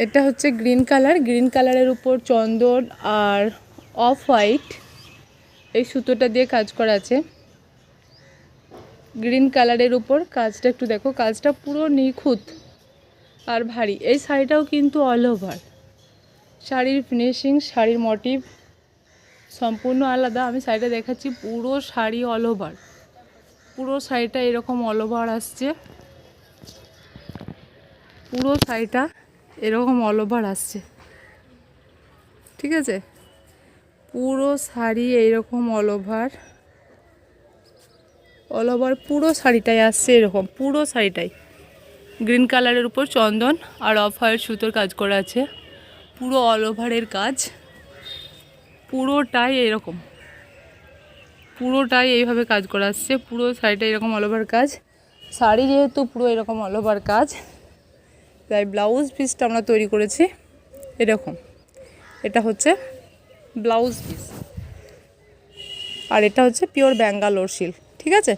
এটা হচ্ছে green colour, green কালারের উপর চন্দন আর অফ হোয়াইট এই সুতোটা দিয়ে কাজ করা আছে। গ্রিন কালারের উপর কাজটা একটু দেখো, কাজটা পুরো নিখুঁত আর ভারী। এই শাড়িটাও কিন্তু অল ওভার, শাড়ির ফিনিশিং, শাড়ির মোটিভ সম্পূর্ণ আলাদা। আমি শাড়িটা দেখাচ্ছি, পুরো শাড়ি অল ওভার, পুরো শাড়িটা এরকম অল ওভার আসছে, পুরো শাড়িটা এরকম অল ওভার আসছে, ঠিক আছে? পুরো শাড়ি এইরকম অল ওভার পুরো শাড়িটাই আসছে এরকম, পুরো শাড়িটাই গ্রিন কালারের উপর চন্দন আর অফ হোয়াইট সুতোর কাজ করা আছে, পুরো অল ওভারের কাজ, পুরোটাই এরকম, পুরোটাই এইভাবে কাজ করা আসছে, পুরো শাড়িটা এরকম অল ওভার কাজ। শাড়ি যেহেতু পুরো এরকম অল ওভার কাজ, তাই ব্লাউজ পিসটা আমরা তৈরি করেছি এরকম। এটা হচ্ছে ব্লাউজ পিস, আর এটা হচ্ছে পিওর ব্যাঙ্গালোর সিল্ক, ঠিক আছে?